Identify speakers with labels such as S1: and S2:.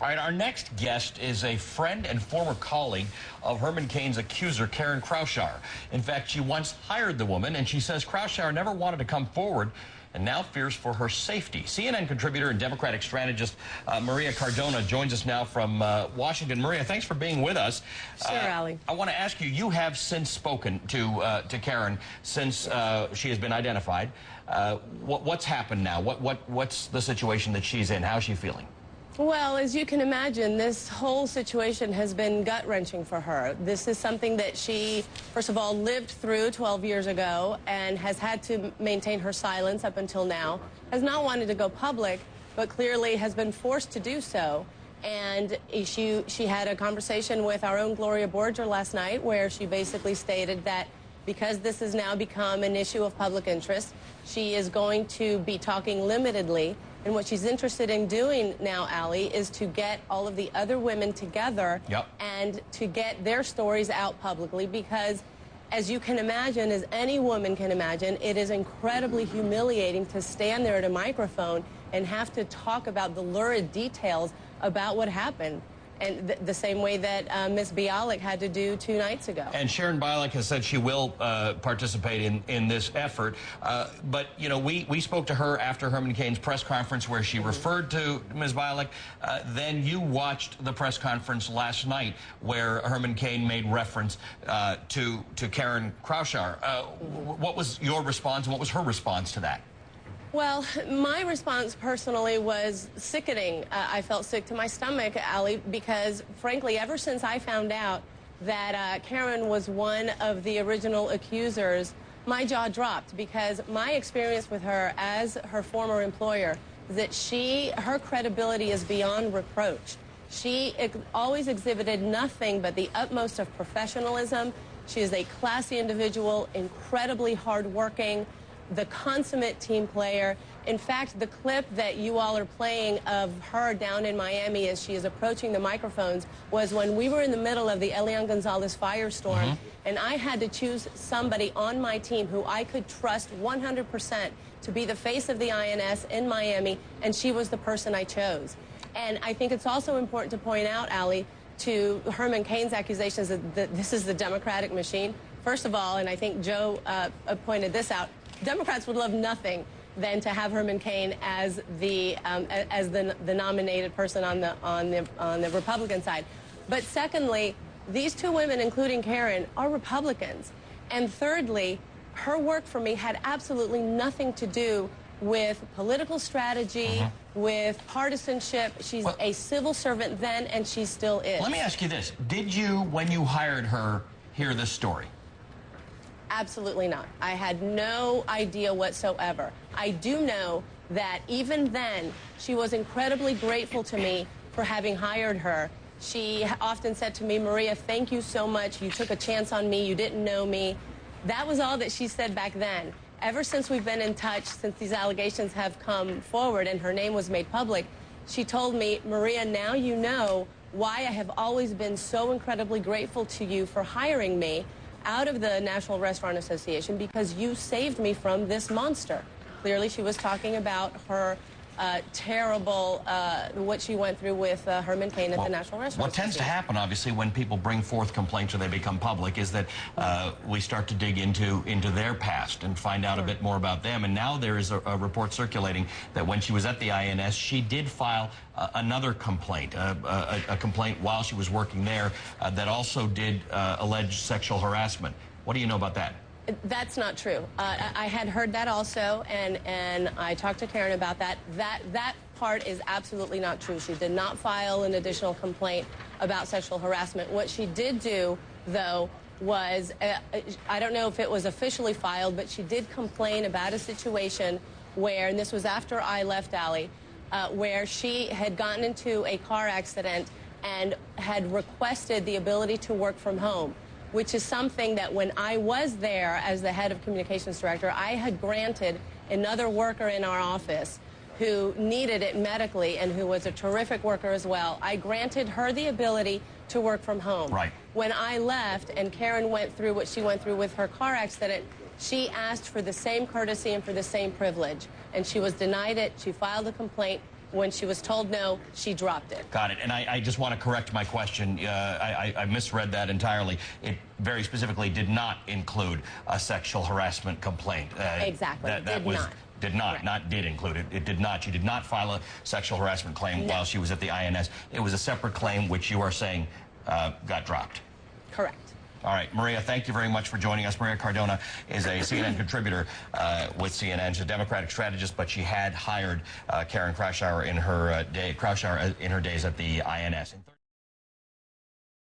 S1: All right, our next guest is a friend and former colleague of Herman Cain's accuser, Karen Kraushaar. In fact, she once hired the woman, and she says Kraushaar never wanted to come forward and now fears for her safety. CNN contributor and Democratic strategist Maria Cardona joins us now from Washington. Maria, thanks for being with us.
S2: Sure, Ali.
S1: I want to ask you, you have since spoken to Karen since she has been identified. What's happened now? What's the situation that she's in? How's she feeling?
S2: Well, as you can imagine, this whole situation has been gut-wrenching for her. This is something that she, first of all, lived through 12 years ago and has had to maintain her silence up until now, has not wanted to go public, but clearly has been forced to do so. And she had a conversation with our own Gloria Borger last night where she basically stated that because this has now become an issue of public interest, she is going to be talking limitedly. And what she's interested in doing now, Ali, is to get all of the other women together and to get their stories out publicly because, as you can imagine, as any woman can imagine, it is incredibly humiliating to stand there at a microphone and have to talk about the lurid details about what happened. And the same way that Ms. Bialik had to do 2 nights ago.
S1: And Sharon Bialik has said she will participate in this effort. But, you know, we spoke to her after Herman Cain's press conference where she referred to Ms. Bialik. Then you watched the press conference last night where Herman Cain made reference to Karen Kraushaar. What was your response and what was her response to that?
S2: Well, my response personally was sickening. I felt sick to my stomach, Ali, because, frankly, ever since I found out that Karen was one of the original accusers, my jaw dropped because my experience with her as her former employer is that her credibility is beyond reproach. She always exhibited nothing but the utmost of professionalism. She is a classy individual, incredibly hardworking, the consummate team player. In fact, the clip that you all are playing of her down in Miami as she is approaching the microphones was when we were in the middle of the Elian Gonzalez firestorm, and I had to choose somebody on my team who I could trust 100% to be the face of the INS in Miami, and she was the person I chose. And I think it's also important to point out, Ali, to Herman Cain's accusations that this is the Democratic machine. First of all, and I think Joe pointed this out, Democrats would love nothing than to have Herman Cain as the nominated person on the Republican side. But secondly, these 2 women, including Karen, are Republicans. And thirdly, her work for me had absolutely nothing to do with political strategy, with partisanship. She's a civil servant then, and she still is.
S1: Let me ask you this. Did you, when you hired her, hear this story?
S2: Absolutely not. I had no idea whatsoever. I do know that even then, she was incredibly grateful to me for having hired her. She often said to me, Maria, thank you so much. You took a chance on me. You didn't know me. That was all that she said back then. Ever since we've been in touch, since these allegations have come forward and her name was made public, she told me, Maria, now you know why I have always been so incredibly grateful to you for hiring me out of the National Restaurant Association because you saved me from this monster. Clearly, she was talking about her terrible, what she went through with Herman Cain at the National Restaurant Association.
S1: What tends to happen, obviously, when people bring forth complaints or they become public is that we start to dig into their past and find out a bit more about them. And now there is a report circulating that when she was at the INS, she did file another complaint, a complaint while she was working there that also did allege sexual harassment. What do you know about that?
S2: That's not true. I had heard that also, and I talked to Karen about that. That part is absolutely not true. She did not file an additional complaint about sexual harassment. What she did do, though, was, I don't know if it was officially filed, but she did complain about a situation where, and this was after I left, Ali, where she had gotten into a car accident and had requested the ability to work from home, which is something that when I was there as the head of communications director, I had granted another worker in our office who needed it medically and who was a terrific worker as well. I granted her the ability to work from home.
S1: Right.
S2: When I left and Karen went through what she went through with her car accident, she asked for the same courtesy and for the same privilege, and she was denied it. She filed a complaint. When she was told no, she dropped it.
S1: Got it. And I just want to correct my question. I misread that entirely. It very specifically did not include a sexual harassment complaint.
S2: Exactly.
S1: Did not did include it. It did not. She did not file a sexual harassment claim while she was at the INS. It was a separate claim, which you are saying got dropped.
S2: Correct.
S1: All right, Maria, thank you very much for joining us. Maria Cardona is a CNN contributor with CNN. She's a Democratic strategist, but she had hired Karen Kraushaar in her days at the INS.